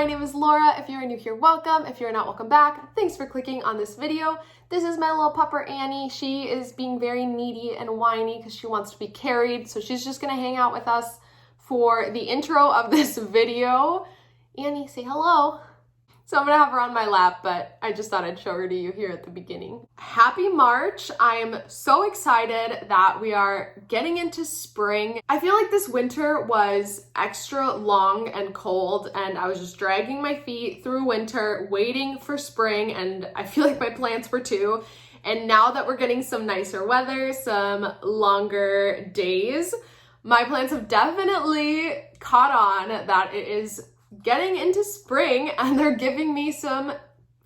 My name is Laura. If you're new here, welcome. If you're not, welcome back. Thanks for clicking on this video. This is my little pupper Annie. She is being very needy and whiny because she wants to be carried. So she's just gonna hang out with us for the intro of this video. Annie, say hello. So I'm gonna have her on my lap, but I just thought I'd show her to you here at the beginning. Happy March. I'm so excited that we are getting into spring. I feel like this winter was extra long and cold, and I was just dragging my feet through winter, waiting for spring, and I feel like my plants were too. And now that we're getting some nicer weather, some longer days, my plants have definitely caught on that it is getting into spring and they're giving me some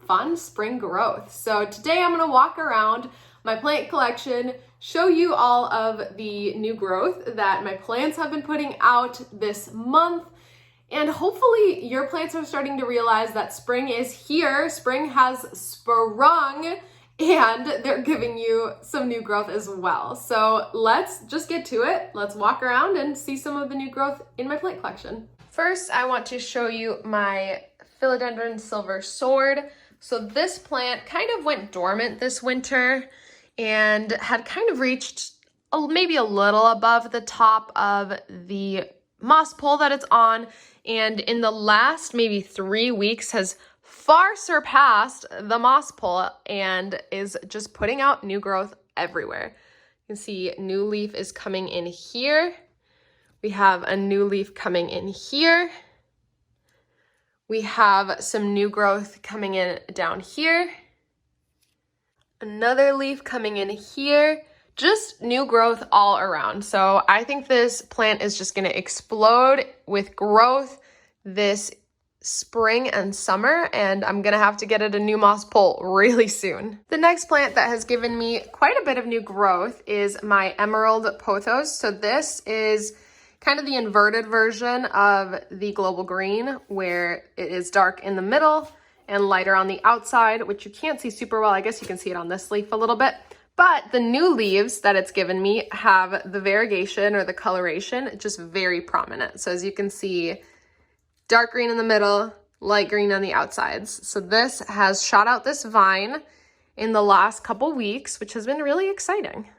fun spring growth. So today I'm gonna walk around my plant collection, show you all of the new growth that my plants have been putting out this month, and hopefully your plants are starting to realize that spring is here, spring has sprung, and they're giving you some new growth as well. So let's just get to it. Let's walk around and see some of the new growth in my plant collection. First, I want to show you my Philodendron Silver Sword. So this plant kind of went dormant this winter and had kind of reached maybe a little above the top of the moss pole that it's on. And in the last maybe 3 weeks has far surpassed the moss pole and is just putting out new growth everywhere. You can see new leaf is coming in here. We have a new leaf coming in here. We have some new growth coming in down here. Another leaf coming in here. Just new growth all around. So I think this plant is just gonna explode with growth this spring and summer, and I'm gonna have to get it a new moss pole really soon. The next plant that has given me quite a bit of new growth is my Emerald Pothos. So this is kind of the inverted version of the global green, where it is dark in the middle and lighter on the outside, which you can't see super well. I guess you can see it on this leaf a little bit, but the new leaves that it's given me have the variegation or the coloration just very prominent. So as you can see, dark green in the middle, light green on the outsides. So this has shot out this vine in the last couple weeks, which has been really exciting.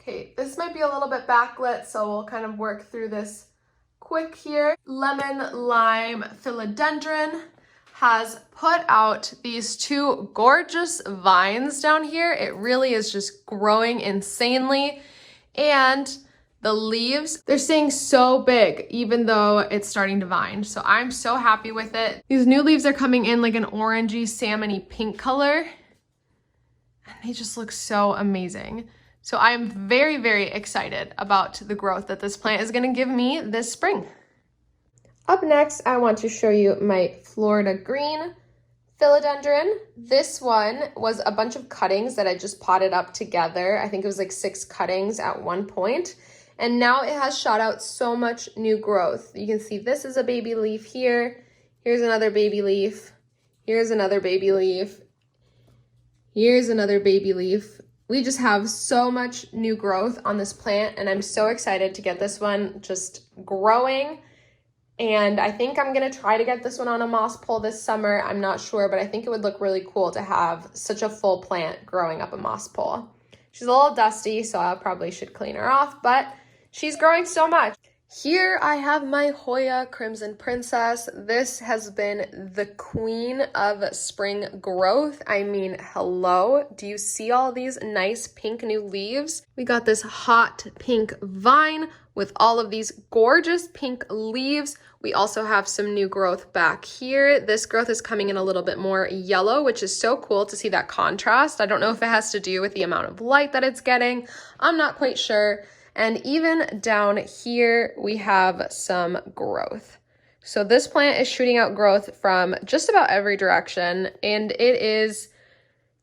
Okay, this might be a little bit backlit, so we'll kind of work through this quick here. Lemon Lime Philodendron has put out these two gorgeous vines down here. It really is just growing insanely. And the leaves, they're staying so big, even though it's starting to vine. So I'm so happy with it. These new leaves are coming in like an orangey, salmony pink color. And they just look so amazing. So I am very, very excited about the growth that this plant is gonna give me this spring. Up next, I want to show you my Florida Green Philodendron. This one was a bunch of cuttings that I just potted up together. I think it was like 6 cuttings at one point. And now it has shot out so much new growth. You can see this is a baby leaf here. Here's another baby leaf. Here's another baby leaf. Here's another baby leaf. We just have so much new growth on this plant, and I'm so excited to get this one just growing. And I think I'm gonna try to get this one on a moss pole this summer. I'm not sure, but I think it would look really cool to have such a full plant growing up a moss pole. She's a little dusty, so I probably should clean her off, but she's growing so much. Here I have my Hoya Crimson Princess. This has been the queen of spring growth. I mean, hello. Do you see all these nice pink new leaves? We got this hot pink vine with all of these gorgeous pink leaves. We also have some new growth back here. This growth is coming in a little bit more yellow, which is so cool to see that contrast. I don't know if it has to do with the amount of light that it's getting. I'm not quite sure. And even down here, we have some growth. So this plant is shooting out growth from just about every direction, and it is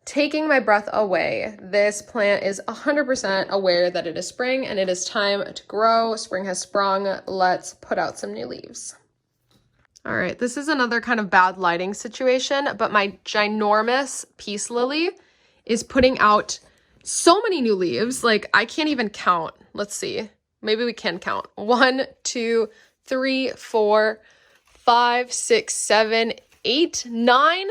taking my breath away. This plant is 100% aware that it is spring and it is time to grow. Spring has sprung. Let's put out some new leaves. All right, this is another kind of bad lighting situation, but my ginormous peace lily is putting out so many new leaves. Like, I can't even count. Let's see. Maybe we can count. 1, 2, 3, 4, 5, 6, 7, 8, 9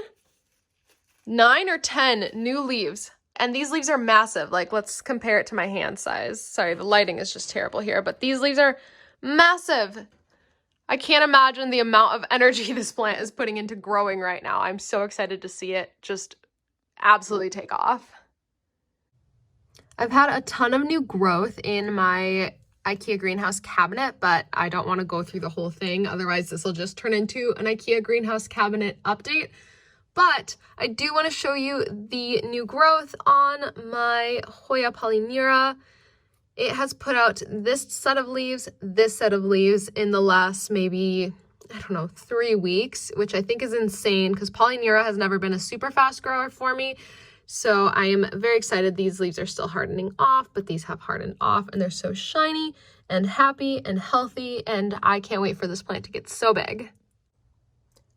or 10 new leaves. And these leaves are massive. Like, let's compare it to my hand size. Sorry, the lighting is just terrible here, but these leaves are massive. I can't imagine the amount of energy this plant is putting into growing right now. I'm so excited to see it just absolutely take off. I've had a ton of new growth in my IKEA greenhouse cabinet, but I don't want to go through the whole thing. Otherwise, this will just turn into an IKEA greenhouse cabinet update. But I do want to show you the new growth on my Hoya Polyneira. It has put out this set of leaves in the last maybe, I don't know, 3 weeks, which I think is insane because Polyneira has never been a super fast grower for me. So I am very excited. These leaves are still hardening off, but these have hardened off and they're so shiny and happy and healthy. And I can't wait for this plant to get so big.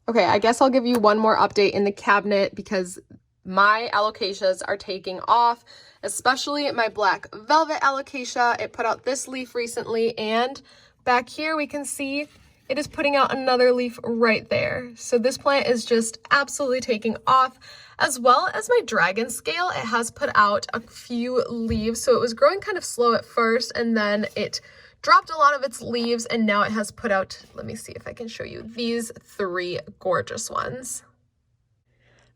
Okay, I guess I'll give you one more update in the cabinet because my alocasias are taking off, especially my black velvet alocasia. It put out this leaf recently, and back here we can see it is putting out another leaf right there. So this plant is just absolutely taking off, as well as my dragon scale. It has put out a few leaves, so it was growing kind of slow at first, and then it dropped a lot of its leaves, and now it has put out, let me see if I can show you, these 3 gorgeous ones.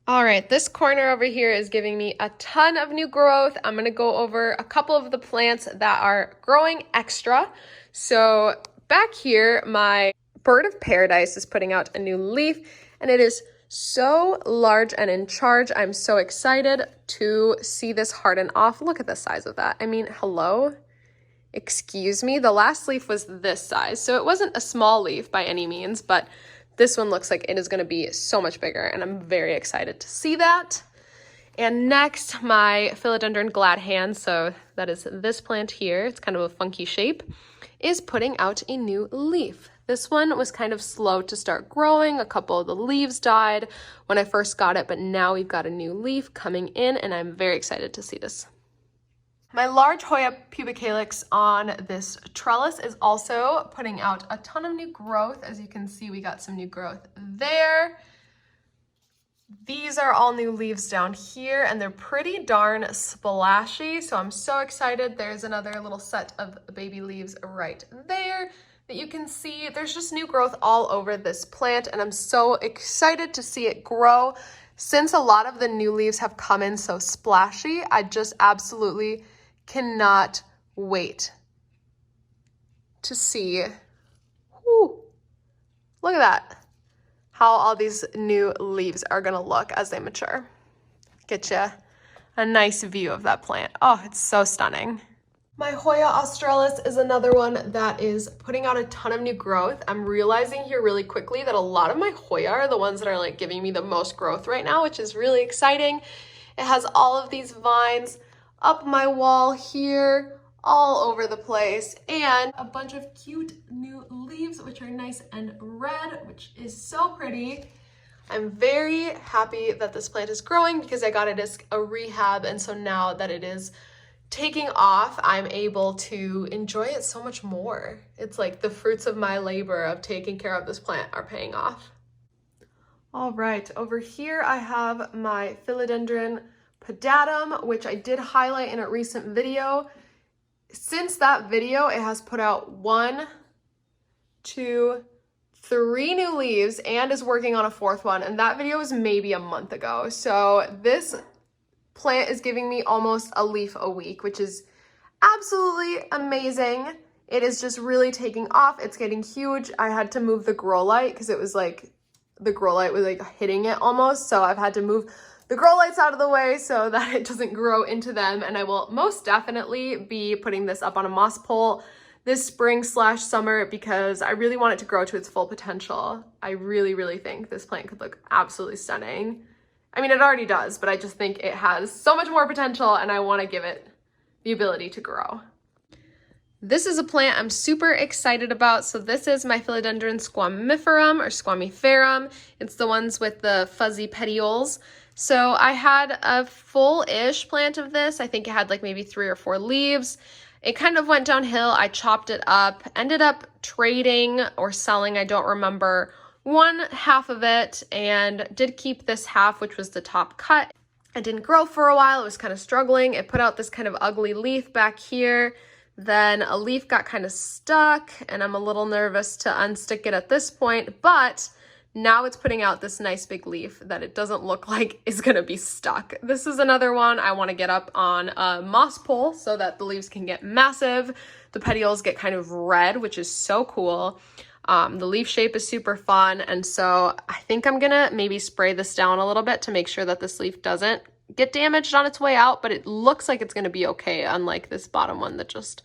All right, this corner over here is giving me a ton of new growth. I'm gonna go over a couple of the plants that are growing extra. So back here, my bird of paradise is putting out a new leaf, and it is so large and in charge. I'm so excited to see this harden off. Look at the size of that. I mean, hello? Excuse me, the last leaf was this size, so it wasn't a small leaf by any means, but this one looks like it is going to be so much bigger, and I'm very excited to see that. And next, my Philodendron glad hand, so that is this plant here, it's kind of a funky shape, is putting out a new leaf. This one was kind of slow to start growing. A couple of the leaves died when I first got it, but now we've got a new leaf coming in, and I'm very excited to see this. My large Hoya pubicalyx on this trellis is also putting out a ton of new growth. As you can see, we got some new growth there. These are all new leaves down here, and they're pretty darn splashy, so I'm so excited. There's another little set of baby leaves right there that you can see. There's just new growth all over this plant, and I'm so excited to see it grow. Since a lot of the new leaves have come in so splashy, I just absolutely cannot wait to see, look at that, how all these new leaves are gonna look as they mature. Get you a nice view of that plant. Oh, it's so stunning. My Hoya Australis is another one that is putting out a ton of new growth. I'm realizing here really quickly that a lot of my Hoya are the ones that are like giving me the most growth right now, which is really exciting. It has all of these vines up my wall here, all over the place, and a bunch of cute new leaves, which are nice and red, which is so pretty. I'm very happy that this plant is growing because I got it as a rehab, and so now that it is taking off, I'm able to enjoy it so much more. It's like the fruits of my labor of taking care of this plant are paying off. All right, over here I have my Philodendron Podatum, which I did highlight in a recent video. Since that video, it has put out 1, 2, 3 new leaves and is working on a 4th one, and that video was maybe a month ago. So this plant is giving me almost a leaf a week, which is absolutely amazing. It is just really taking off. It's getting huge. I had to move the grow light because it was like, the grow light was like hitting it almost. So I've had to move the grow lights out of the way so that it doesn't grow into them, and I will most definitely be putting this up on a moss pole this spring/summer because I really want it to grow to its full potential. I really think this plant could look absolutely stunning. I mean, it already does, but I just think it has so much more potential, and I want to give it the ability to grow. This is a plant I'm super excited about. So this is my Philodendron Squamoferum or Squamoferum. It's the ones with the fuzzy petioles. So I had a full-ish plant of this. I think it had like maybe 3 or 4 leaves. It kind of went downhill. I chopped it up, ended up trading or selling, I don't remember, one half of it and did keep this half, which was the top cut. It didn't grow for a while. It was kind of struggling. It put out this kind of ugly leaf back here. Then a leaf got kind of stuck, and I'm a little nervous to unstick it at this point, but now it's putting out this nice big leaf that it doesn't look like is gonna be stuck. This is another one I wanna get up on a moss pole so that the leaves can get massive. The petioles get kind of red, which is so cool. The leaf shape is super fun, and so I think I'm gonna maybe spray this down a little bit to make sure that this leaf doesn't get damaged on its way out, but it looks like it's gonna be okay, unlike this bottom one that just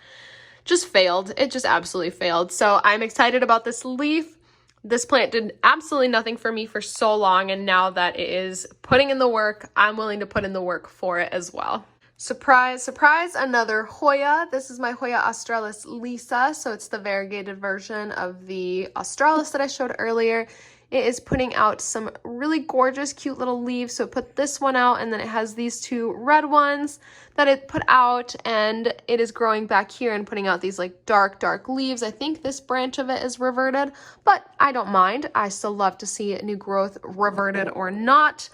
failed. It just absolutely failed. So I'm excited about this leaf. This plant did absolutely nothing for me for so long, and now that it is putting in the work, I'm willing to put in the work for it as well. Surprise, surprise, another Hoya. This is my Hoya Australis Lisa, so it's the variegated version of the Australis that I showed earlier. It is putting out some really gorgeous, cute little leaves. So it put this one out, and then it has these two red ones that it put out, and it is growing back here and putting out these like dark, dark leaves. I think this branch of it is reverted, but I don't mind. I still love to see new growth, reverted or not.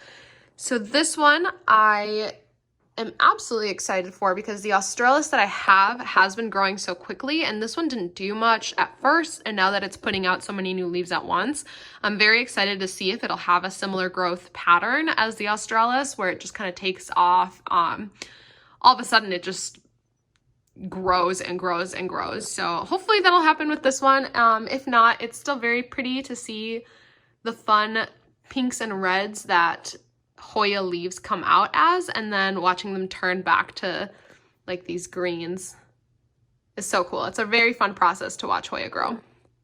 So this one I am absolutely excited for because the Australis that I have has been growing so quickly, and this one didn't do much at first, and now that it's putting out so many new leaves at once, I'm very excited to see if it'll have a similar growth pattern as the Australis, where it just kind of takes off. All of a sudden it just grows and grows and grows. So hopefully that'll happen with this one. If not, it's still very pretty to see the fun pinks and reds that Hoya leaves come out as, and then watching them turn back to like these greens is so cool. It's a very fun process to watch Hoya grow.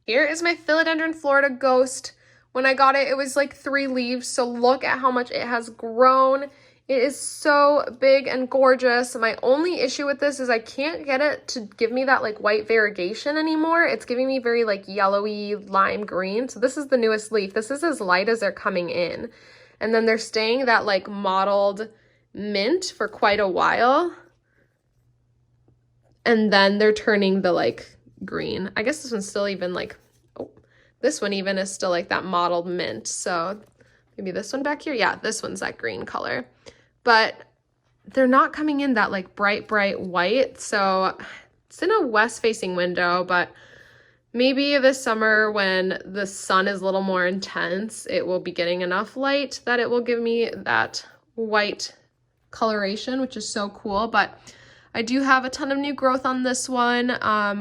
Here is my Philodendron Florida Ghost. When I got it, it was like 3 leaves, so look at how much it has grown. It is so big and gorgeous. My only issue with this is I can't get it to give me that like white variegation anymore. It's giving me very like yellowy lime green. So this is the newest leaf. This is as light as they're coming in. And then they're staying that like mottled mint for quite a while. And then they're turning the like green. I guess this one's still even like, oh, this one even is still like that mottled mint. So maybe this one back here. Yeah, this one's that green color. But they're not coming in that like bright, bright white. So it's in a west facing window, but maybe this summer when the sun is a little more intense, it will be getting enough light that it will give me that white coloration, which is so cool. But I do have a ton of new growth on this one.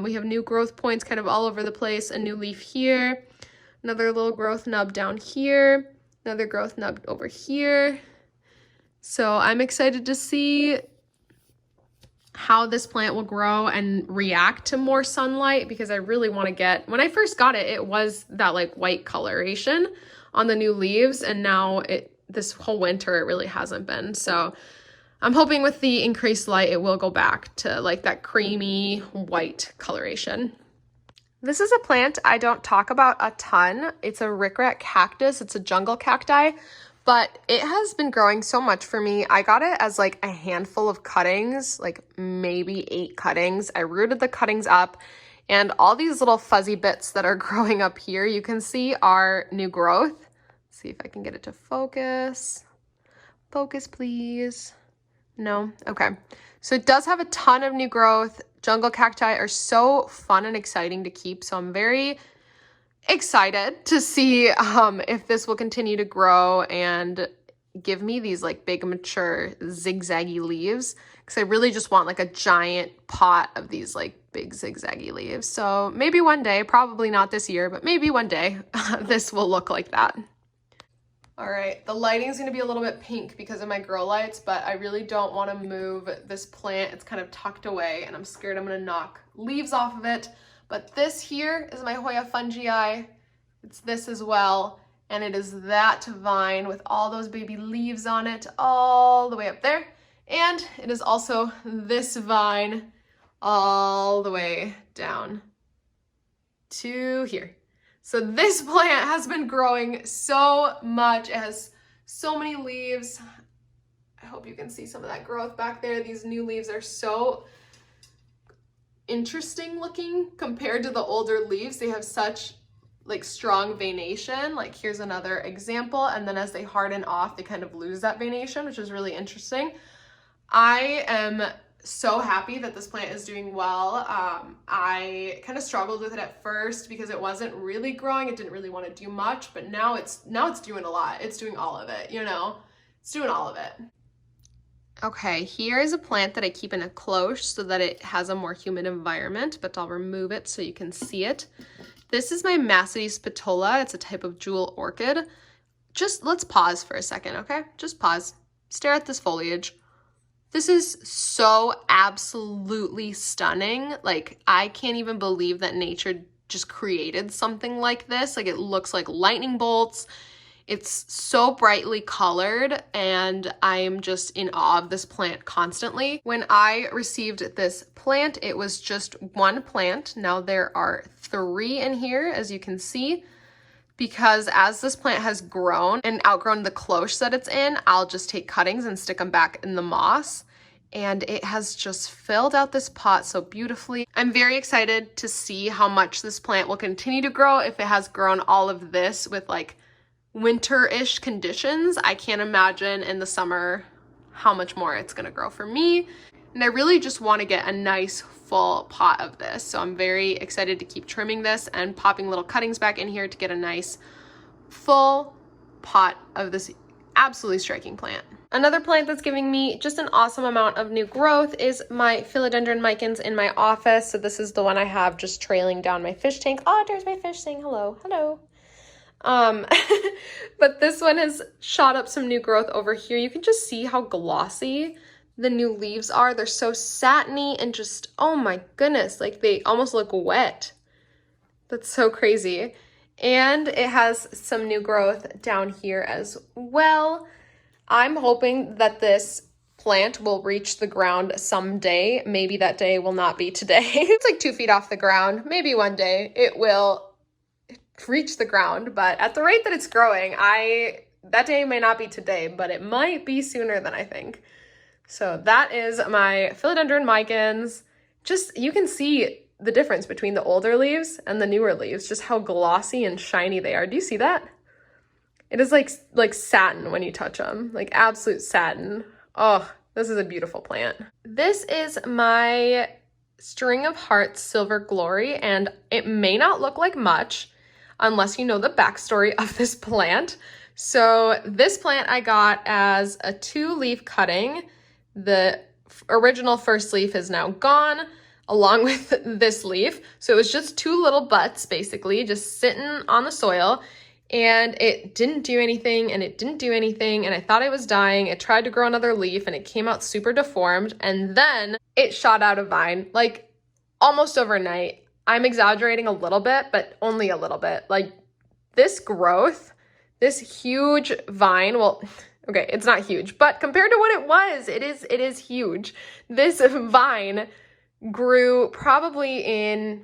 We have new growth points kind of all over the place. A new leaf here, another little growth nub down here, another growth nub over here. So I'm excited to see how this plant will grow and react to more sunlight, because I really want to get, when I first got it, it was that like white coloration on the new leaves, and now this whole winter it really hasn't been. So I'm hoping with the increased light it will go back to like that creamy white coloration. This is a plant I don't talk about a ton. It's a Rickrack Cactus. It's a jungle cacti, but it has been growing so much for me. I got it as like a handful of cuttings, like maybe 8 cuttings. I rooted the cuttings up, and all these little fuzzy bits that are growing up here, you can see are new growth. Let's see if I can get it to focus. Focus, please. No? Okay. So it does have a ton of new growth. Jungle cacti are so fun and exciting to keep, so I'm very excited to see if this will continue to grow and give me these like big mature zigzaggy leaves, because I really just want like a giant pot of these like big zigzaggy leaves. So maybe one day, probably not this year, but maybe one day this will look like that. All right, the lighting is going to be a little bit pink because of my grow lights, but I really don't want to move this plant. It's kind of tucked away, and I'm scared I'm going to knock leaves off of it. But this here is my Hoya Fungi. It's this as well, and it is that vine with all those baby leaves on it all the way up there. And it is also this vine all the way down to here. So this plant has been growing so much. It has so many leaves. I hope you can see some of that growth back there. These new leaves are so interesting looking compared to the older leaves. They have such like strong venation. Like here's another example. And then as they harden off, they kind of lose that venation, which is really interesting. I am so happy that this plant is doing well. I kind of struggled with it at first because it wasn't really growing. It didn't really want to do much, but now it's doing a lot. It's doing all of it, you know? It's doing all of it. Okay, here is a plant that I keep in a cloche so that it has a more humid environment, but I'll remove it so you can see it. This is my Massianthus Patola. It's a type of jewel orchid. Just let's pause for a second, okay? Just pause. Stare at this foliage. This is so absolutely stunning. Like, I can't even believe that nature just created something like this. Like, it looks like lightning bolts. It's so brightly colored, and I am just in awe of this plant constantly. When I received this plant, it was just one plant. Now there are 3 in here, as you can see, because as this plant has grown and outgrown the cloche that it's in, I'll just take cuttings and stick them back in the moss. And it has just filled out this pot so beautifully. I'm very excited to see how much this plant will continue to grow. If it has grown all of this with like winter-ish conditions, I can't imagine in the summer how much more it's gonna grow for me. And I really just want to get a nice full pot of this. So I'm very excited to keep trimming this and popping little cuttings back in here to get a nice full pot of this absolutely striking plant. Another plant that's giving me just an awesome amount of new growth is my Philodendron Micans in my office. So this is the one I have just trailing down my fish tank. Oh, there's my fish saying hello. Hello. But this one has shot up some new growth over here. You can just see how glossy the new leaves are. They're so satiny and just, oh my goodness, like they almost look wet. That's so crazy. And it has some new growth down here as well. I'm hoping that this plant will reach the ground someday. Maybe that day will not be today. It's like 2 feet off the ground. Maybe one day it will reach the ground, but at the rate that it's growing, that day may not be today, but it might be sooner than I think. So that is my Philodendron Micans. Just, you can see the difference between the older leaves and the newer leaves, just how glossy and shiny they are. Do you see that? It is like satin when you touch them, like absolute satin. Oh, this is a beautiful plant. This is my String of Hearts Silver Glory, and it may not look like much unless you know the backstory of this plant. So this plant I got as a 2-leaf cutting. The original first leaf is now gone, along with this leaf. So it was just 2 little butts, basically, just sitting on the soil. And it didn't do anything, and it didn't do anything, and I thought it was dying. It tried to grow another leaf, and it came out super deformed, and then it shot out a vine, like, almost overnight. I'm exaggerating a little bit, but only a little bit. Like, this growth, this huge vine, well, okay, it's not huge, but compared to what it was, it is huge. This vine grew probably in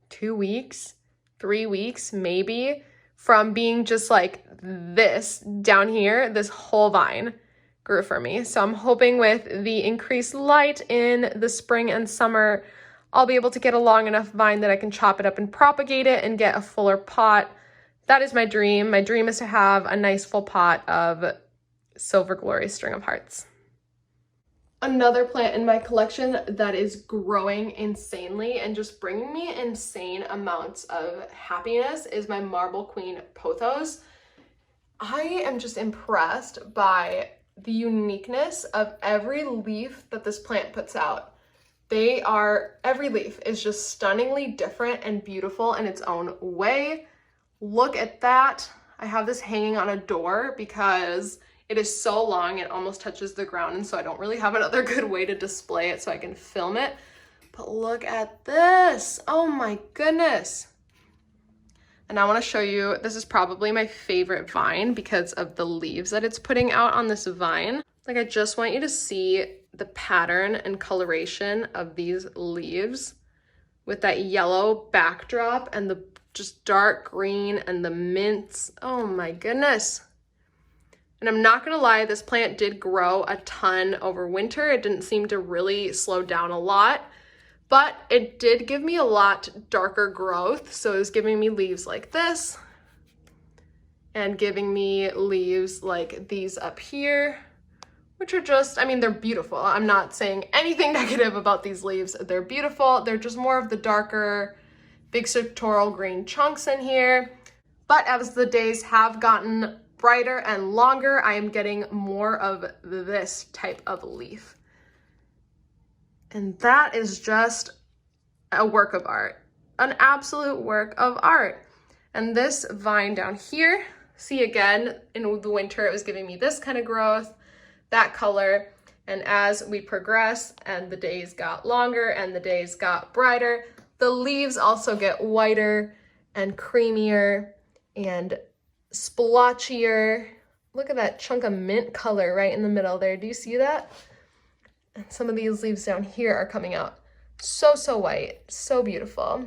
2 weeks, 3 weeks, maybe, from being just like this down here. This whole vine grew for me. So I'm hoping with the increased light in the spring and summer, I'll be able to get a long enough vine that I can chop it up and propagate it and get a fuller pot. That is my dream. My dream is to have a nice full pot of Silver Glory String of Hearts. Another plant in my collection that is growing insanely and just bringing me insane amounts of happiness is my Marble Queen Pothos. I am just impressed by the uniqueness of every leaf that this plant puts out. Every leaf is just stunningly different and beautiful in its own way. Look at that. I have this hanging on a door because it is so long, it almost touches the ground, and so I don't really have another good way to display it so I can film it. But look at this. Oh my goodness. And I want to show you, this is probably my favorite vine because of the leaves that it's putting out on this vine. Like, I just want you to see the pattern and coloration of these leaves with that yellow backdrop and the just dark green and the mints. Oh my goodness. And I'm not gonna lie, this plant did grow a ton over winter. It didn't seem to really slow down a lot, but it did give me a lot darker growth. So it was giving me leaves like this and giving me leaves like these up here, which are just, I mean, they're beautiful. I'm not saying anything negative about these leaves. They're beautiful. They're just more of the darker, big sectoral green chunks in here. But as the days have gotten brighter and longer, I am getting more of this type of leaf. And that is just a work of art, an absolute work of art. And this vine down here, see again, in the winter, it was giving me this kind of growth, that color. And as we progress and the days got longer and the days got brighter, the leaves also get whiter and creamier and splotchier. Look at that chunk of mint color right in the middle there. Do you see that? And some of these leaves down here are coming out so white, so beautiful.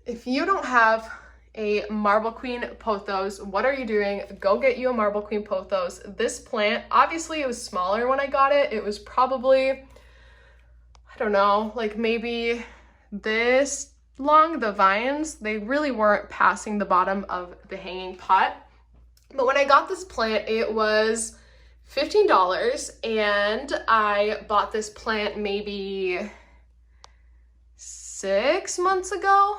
If you don't have a Marble Queen Pothos, what are you doing? Go get you a Marble Queen Pothos. This plant, obviously it was smaller when I got it. It was probably, I don't know, like maybe this long. The vines, they really weren't passing the bottom of the hanging pot. But when I got this plant, it was $15, and I bought this plant maybe 6 months ago.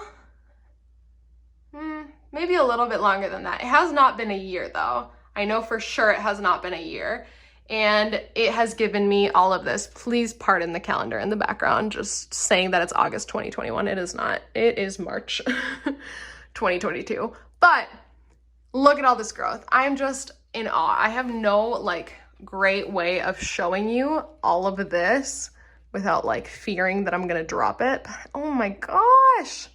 Maybe a little bit longer than that. It has not been a year though. I know for sure it has not been a year. And it has given me all of this. Please pardon the calendar in the background, just saying that it's August 2021. It is not. It is March 2022. But look at all this growth. I'm just in awe. I have no like great way of showing you all of this without like fearing that I'm gonna drop it. Oh my gosh.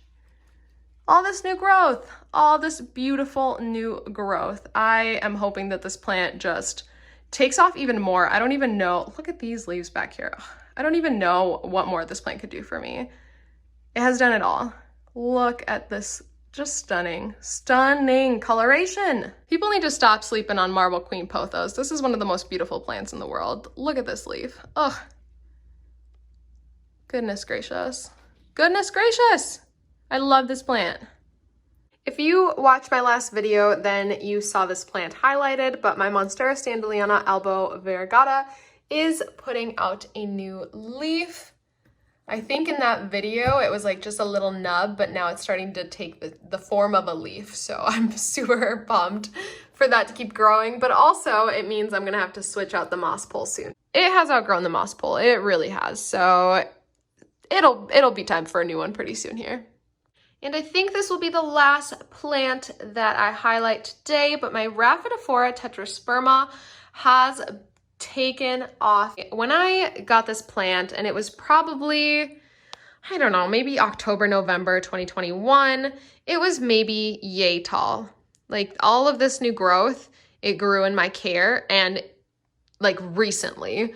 All this new growth, all this beautiful new growth. I am hoping that this plant just takes off even more. I don't even know. Look at these leaves back here. I don't even know what more this plant could do for me. It has done it all. Look at this, just stunning, stunning coloration. People need to stop sleeping on Marble Queen Pothos. This is one of the most beautiful plants in the world. Look at this leaf. Oh, goodness gracious. Goodness gracious. I love this plant. If you watched my last video, then you saw this plant highlighted, but my Monstera Standaliana Albo Varrigata is putting out a new leaf. I think in that video, it was like just a little nub, but now it's starting to take the form of a leaf. So I'm super pumped for that to keep growing, but also it means I'm gonna have to switch out the moss pole soon. It has outgrown the moss pole, it really has. So it'll be time for a new one pretty soon here. And I think this will be the last plant that I highlight today, but my Rapidophora Tetrasperma has taken off. When I got this plant, and it was probably, I don't know, maybe October, November 2021, it was maybe yay tall. Like all of this new growth, it grew in my care, and like recently,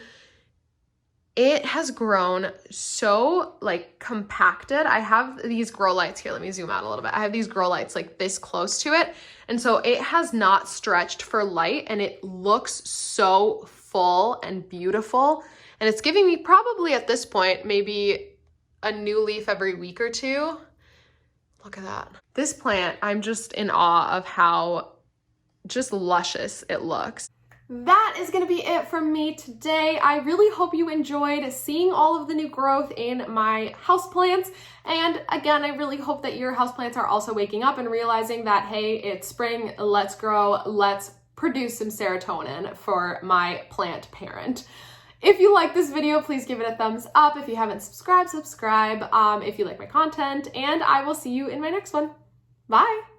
it has grown so like compacted. I have these grow lights here. Let me zoom out a little bit. I have these grow lights like this close to it. And so it has not stretched for light, and it looks so full and beautiful. And it's giving me probably at this point, maybe a new leaf every week or two. Look at that. This plant, I'm just in awe of how just luscious it looks. That is going to be it from me today. I really hope you enjoyed seeing all of the new growth in my houseplants. And again, I really hope that your houseplants are also waking up and realizing that, hey, it's spring, let's grow, let's produce some serotonin for my plant parent. If you like this video, please give it a thumbs up. If you haven't subscribed, subscribe if you like my content, and I will see you in my next one. Bye.